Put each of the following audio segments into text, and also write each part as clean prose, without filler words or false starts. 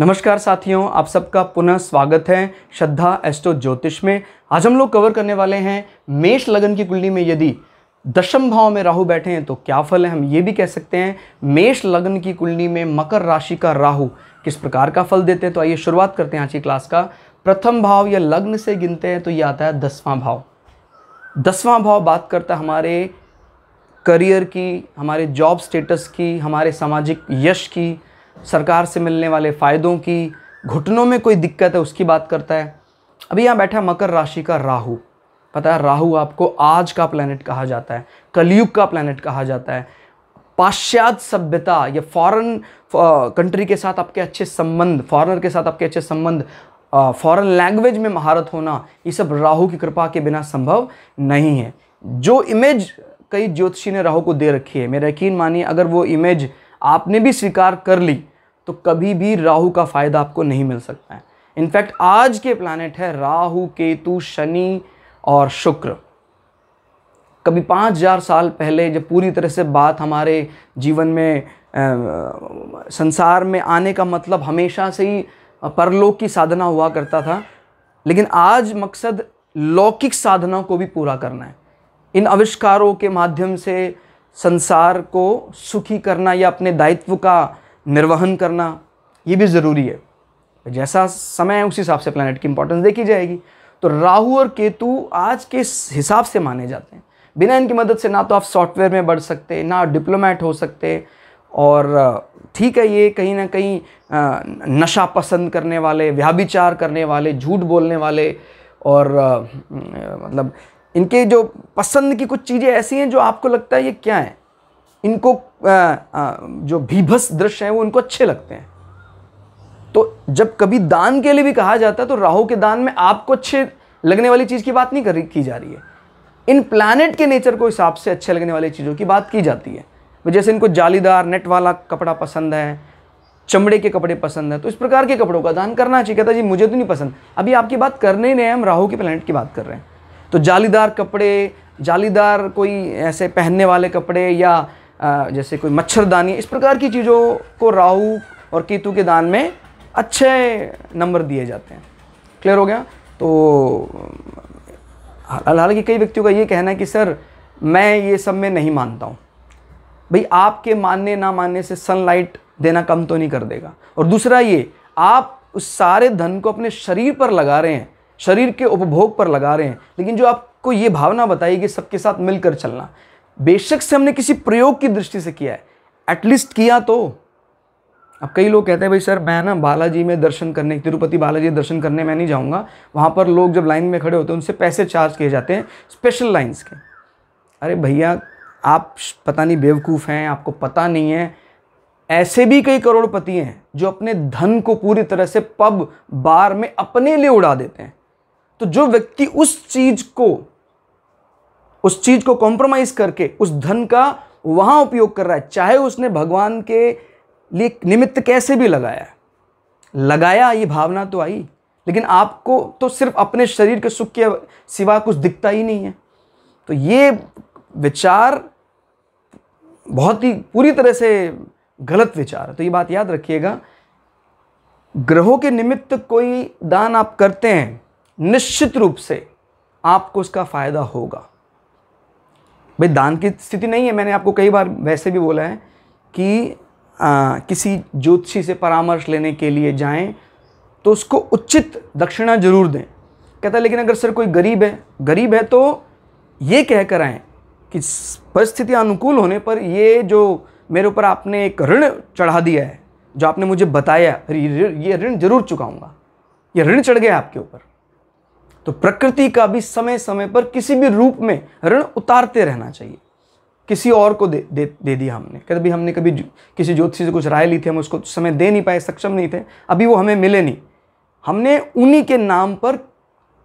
नमस्कार साथियों, आप सबका पुनः स्वागत है श्रद्धा एस्ट्रो ज्योतिष में। आज हम लोग कवर करने वाले हैं मेष लगन की कुंडली में यदि दशम भाव में राहु बैठे हैं तो क्या फल है। हम ये भी कह सकते हैं मेष लगन की कुंडली में मकर राशि का राहु किस प्रकार का फल देते हैं। तो आइए शुरुआत करते हैं आज की क्लास का। प्रथम भाव या लग्न से गिनते हैं तो ये आता है 10वां भाव। 10वां भाव बात करता है हमारे करियर की, हमारे जॉब स्टेटस की, हमारे सामाजिक यश की, सरकार से मिलने वाले फ़ायदों की, घुटनों में कोई दिक्कत है उसकी बात करता है। अभी यहाँ बैठा मकर राशि का राहु। पता है राहु आपको आज का प्लैनेट कहा जाता है, कलयुग का प्लैनेट कहा जाता है। पाश्चात्य सभ्यता या फॉरेन कंट्री के साथ आपके अच्छे संबंध, फॉरेनर के साथ आपके अच्छे संबंध, फॉरेन लैंग्वेज में महारत होना, ये सब राहु की कृपा के बिना संभव नहीं है। जो इमेज कई ज्योतिषी ने राहु को दे रखी है, मेरा यकीन मानिए अगर वो इमेज आपने भी स्वीकार कर ली तो कभी भी राहु का फायदा आपको नहीं मिल सकता है। इनफैक्ट आज के प्लैनेट है राहु, केतु, शनि और शुक्र। कभी 5000 साल पहले जब पूरी तरह से बात हमारे जीवन में संसार में आने का मतलब हमेशा से ही परलोक की साधना हुआ करता था, लेकिन आज मकसद लौकिक साधनाओं को भी पूरा करना है। इन आविष्कारों के माध्यम से संसार को सुखी करना या अपने दायित्व का निर्वहन करना ये भी ज़रूरी है। जैसा समय है उस हिसाब से प्लैनेट की इंपॉर्टेंस देखी जाएगी। तो राहु और केतु आज के हिसाब से माने जाते हैं। बिना इनकी मदद से ना तो आप सॉफ्टवेयर में बढ़ सकते, ना डिप्लोमेट हो सकते। और ठीक है, ये कहीं ना कहीं नशा पसंद करने वाले, व्यभिचार करने वाले, झूठ बोलने वाले और मतलब इनके जो पसंद की कुछ चीज़ें ऐसी हैं जो आपको लगता है ये क्या है, इनको जो भीभत्स दृश्य हैं वो इनको अच्छे लगते हैं। तो जब कभी दान के लिए भी कहा जाता है तो राहु के दान में आपको अच्छे लगने वाली चीज़ की बात नहीं की जा रही है। इन प्लैनेट के नेचर को हिसाब से अच्छे लगने वाली चीज़ों की बात की जाती है। जैसे इनको जालीदार नेट वाला कपड़ा पसंद है, चमड़े के कपड़े पसंद है, तो इस प्रकार के कपड़ों का दान करना चाहिए। कहता जी मुझे तो नहीं पसंद। अभी आपकी बात करने ही नहीं है, हम राहु के प्लैनेट की बात कर रहे हैं। तो जालीदार कपड़े, जालीदार कोई ऐसे पहनने वाले कपड़े या जैसे कोई मच्छरदानी, इस प्रकार की चीज़ों को राहु और केतु के दान में अच्छे नंबर दिए जाते हैं। क्लियर हो गया। तो हालांकि कई व्यक्तियों का ये कहना है कि सर मैं ये सब में नहीं मानता हूँ। भाई आपके मानने ना मानने से सनलाइट देना कम तो नहीं कर देगा। और दूसरा ये, आप उस सारे धन को अपने शरीर पर लगा रहे हैं, शरीर के उपभोग पर लगा रहे हैं, लेकिन जो आपको ये भावना बताई कि सबके साथ मिलकर चलना, बेशक से हमने किसी प्रयोग की दृष्टि से किया है, एटलीस्ट किया तो। अब कई लोग कहते हैं भाई सर मैं ना बालाजी में दर्शन करने, तिरुपति बालाजी दर्शन करने मैं नहीं जाऊंगा, वहाँ पर लोग जब लाइन में खड़े होते हैं उनसे पैसे चार्ज किए जाते हैं स्पेशल लाइन्स के। अरे भैया आप पता नहीं बेवकूफ़ हैं, आपको पता नहीं है ऐसे भी कई करोड़पति हैं जो अपने धन को पूरी तरह से पब बार में अपने लिए उड़ा देते हैं। तो जो व्यक्ति उस चीज को कॉम्प्रोमाइज करके उस धन का वहां उपयोग कर रहा है, चाहे उसने भगवान के लिए निमित्त कैसे भी लगाया, ये भावना तो आई, लेकिन आपको तो सिर्फ अपने शरीर के सुख के सिवा कुछ दिखता ही नहीं है। तो ये विचार बहुत ही पूरी तरह से गलत विचार है। तो ये बात याद रखिएगा, ग्रहों के निमित्त कोई दान आप करते हैं, निश्चित रूप से आपको उसका फायदा होगा। भाई दान की स्थिति नहीं है, मैंने आपको कई बार वैसे भी बोला है कि किसी ज्योतिषी से परामर्श लेने के लिए जाएं तो उसको उचित दक्षिणा जरूर दें। कहता है लेकिन अगर सर कोई गरीब है तो ये कह कर आएँ कि परिस्थितियाँ अनुकूल होने पर ये जो मेरे ऊपर आपने एक ऋण चढ़ा दिया है, जो आपने मुझे बताया, ये ऋण जरूर चुकाऊंगा, ये ऋण चढ़ गया आपके ऊपर। तो प्रकृति का भी समय समय पर किसी भी रूप में ऋण उतारते रहना चाहिए। किसी और को दे दिया हमने, कभी हमने कभी किसी ज्योतिषी से कुछ राय ली थी, हम उसको समय दे नहीं पाए, सक्षम नहीं थे, अभी वो हमें मिले नहीं, हमने उन्हीं के नाम पर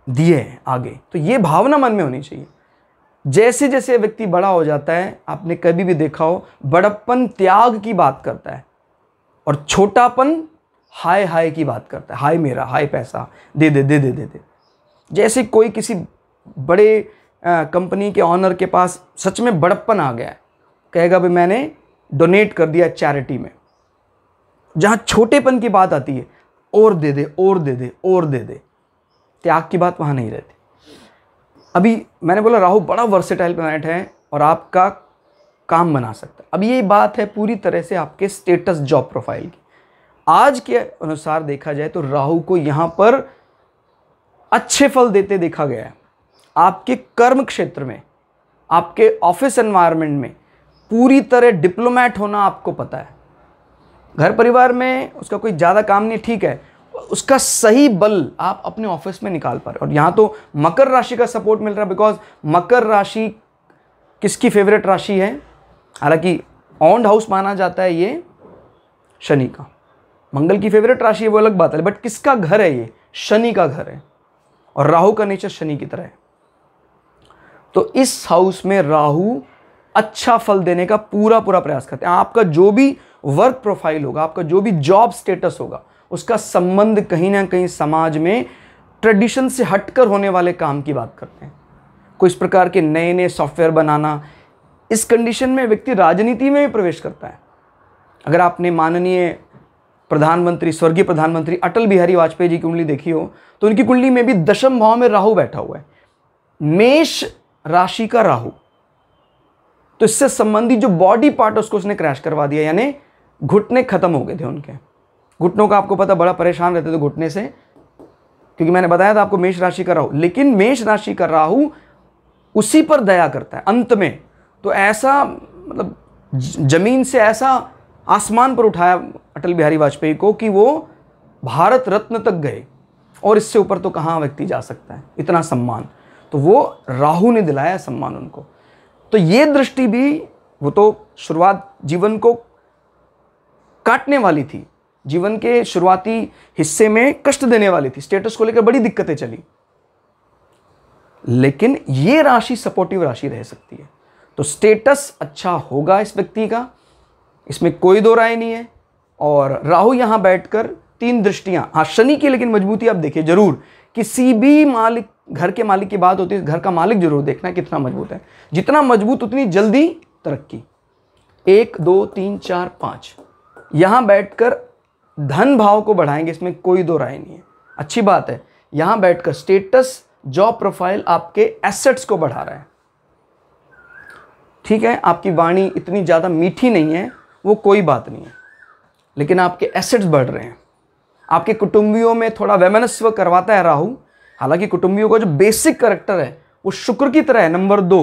दिए हैं आगे। तो ये भावना मन में होनी चाहिए। जैसे जैसे व्यक्ति बड़ा हो जाता है, आपने कभी भी देखा हो, बड़प्पन त्याग की बात करता है और छोटापन हाय हाय की बात करता है, हाय मेरा, हाय पैसा दे दे दे दे दे दे। जैसे कोई किसी बड़े कंपनी के ऑनर के पास सच में बड़प्पन आ गया है, कहेगा भाई मैंने डोनेट कर दिया चैरिटी में। जहाँ छोटेपन की बात आती है, और दे दे और दे दे और दे दे, त्याग की बात वहाँ नहीं रहती। अभी मैंने बोला राहु बड़ा वर्सेटाइल प्लैनेट है और आपका काम बना सकता है। अब ये बात है पूरी तरह से आपके स्टेटस जॉब प्रोफाइल की। आज के अनुसार देखा जाए तो राहु को यहाँ पर अच्छे फल देते देखा गया है। आपके कर्म क्षेत्र में, आपके ऑफिस एनवायरनमेंट में पूरी तरह डिप्लोमैट होना आपको पता है। घर परिवार में उसका कोई ज़्यादा काम नहीं, ठीक है, उसका सही बल आप अपने ऑफिस में निकाल पा रहे। और यहाँ तो मकर राशि का सपोर्ट मिल रहा है, बिकॉज मकर राशि किसकी फेवरेट राशि है? हालांकि ऑन्ड हाउस माना जाता है ये शनि का, मंगल की फेवरेट राशि है वो अलग बात है, बट किसका घर है ये? शनि का घर है। और राहु का नेचर शनि की तरह है, तो इस हाउस में राहु अच्छा फल देने का पूरा प्रयास करते हैं। आपका जो भी वर्क प्रोफाइल होगा, आपका जो भी जॉब स्टेटस होगा, उसका संबंध कहीं ना कहीं समाज में ट्रेडिशन से हटकर होने वाले काम की बात करते हैं। कोई इस प्रकार के नए नए सॉफ्टवेयर बनाना, इस कंडीशन में व्यक्ति राजनीति में भी प्रवेश करता है। अगर आपने माननीय प्रधानमंत्री, स्वर्गीय प्रधानमंत्री अटल बिहारी वाजपेयी जी की कुंडली देखी हो तो उनकी कुंडली में भी दशम भाव में राहु बैठा हुआ है, मेष राशि का राहु। तो इससे संबंधित जो बॉडी पार्ट उसको उसने क्रैश करवा दिया, यानी घुटने खत्म हो गए थे उनके। घुटनों का आपको पता, बड़ा परेशान रहते थे घुटने से, क्योंकि मैंने बताया था आपको मेष राशि का राहु। लेकिन मेष राशि का राहु उसी पर दया करता है अंत में। तो ऐसा मतलब जमीन से ऐसा आसमान पर उठाया अटल बिहारी वाजपेयी को कि वो भारत रत्न तक गए, और इससे ऊपर तो कहाँ व्यक्ति जा सकता है, इतना सम्मान तो वो राहु ने दिलाया सम्मान उनको। तो ये दृष्टि भी, वो तो शुरुआत जीवन को काटने वाली थी, जीवन के शुरुआती हिस्से में कष्ट देने वाली थी, स्टेटस को लेकर बड़ी दिक्कतें चली, लेकिन ये राशि सपोर्टिव राशि रह सकती है। तो स्टेटस अच्छा होगा इस व्यक्ति का, इसमें कोई दो राय नहीं है। और राहु यहां बैठकर तीन दृष्टियां, हाँ शनि की लेकिन मजबूती आप देखिए जरूर। किसी भी मालिक, घर के मालिक की बात होती है, घर का मालिक जरूर देखना है कितना मजबूत है। जितना मजबूत उतनी जल्दी तरक्की। 1 2 3 4 5 यहां बैठकर धन भाव को बढ़ाएंगे, इसमें कोई दो राय नहीं है। अच्छी बात है, यहां बैठकर स्टेटस जॉब प्रोफाइल आपके एसेट्स को बढ़ा रहा है। ठीक है, आपकी वाणी इतनी ज़्यादा मीठी नहीं है, वो कोई बात नहीं है, लेकिन आपके एसेट्स बढ़ रहे हैं। आपके कुटुंबियों में थोड़ा वैमनस्व करवाता है राहु। हालांकि कुटुंबियों का जो बेसिक करैक्टर है वो शुक्र की तरह है, नंबर 2,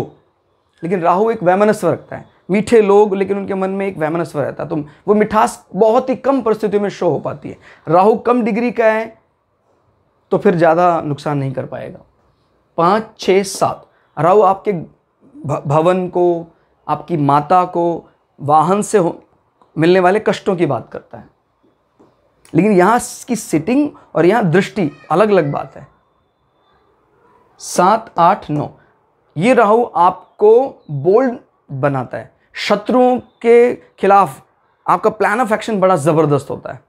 लेकिन राहु एक वैमनस्व रखता है। मीठे लोग, लेकिन उनके मन में एक वैमनस्व रहता है, तो वो मिठास बहुत ही कम परिस्थितियों में शो हो पाती है। राहु कम डिग्री का है तो फिर ज़्यादा नुकसान नहीं कर पाएगा। 5 6 7 राहु आपके भवन को, आपकी माता को, वाहन से मिलने वाले कष्टों की बात करता है। लेकिन यहाँ की सिटिंग और यहाँ दृष्टि अलग अलग बात है। 7 8 9 ये राहु आपको बोल्ड बनाता है। शत्रुओं के खिलाफ आपका प्लान ऑफ एक्शन बड़ा ज़बरदस्त होता है।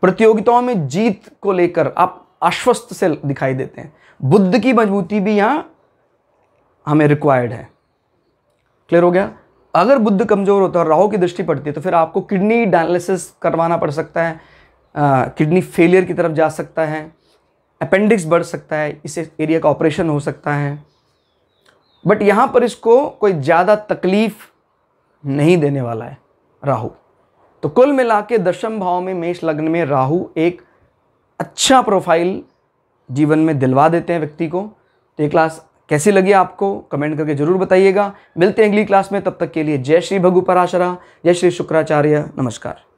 प्रतियोगिताओं में जीत को लेकर आप आश्वस्त से दिखाई देते हैं। बुद्ध की मजबूती भी यहाँ हमें रिक्वायर्ड है। क्लियर हो गया? अगर बुद्ध कमज़ोर होता है और राहु की दृष्टि पड़ती है तो फिर आपको किडनी डायलिसिस करवाना पड़ सकता है, किडनी फेलियर की तरफ जा सकता है, अपेंडिक्स बढ़ सकता है, इस एरिया का ऑपरेशन हो सकता है। बट यहाँ पर इसको कोई ज़्यादा तकलीफ नहीं देने वाला है राहु। तो कुल मिला के दशम भाव में मेष लग्न में राहु एक अच्छा प्रोफाइल जीवन में दिलवा देते हैं व्यक्ति को। तो ये क्लास कैसी लगी आपको कमेंट करके जरूर बताइएगा। मिलते हैं अगली क्लास में, तब तक के लिए जय श्री भगु पराशरा, जय श्री शुक्राचार्य, नमस्कार।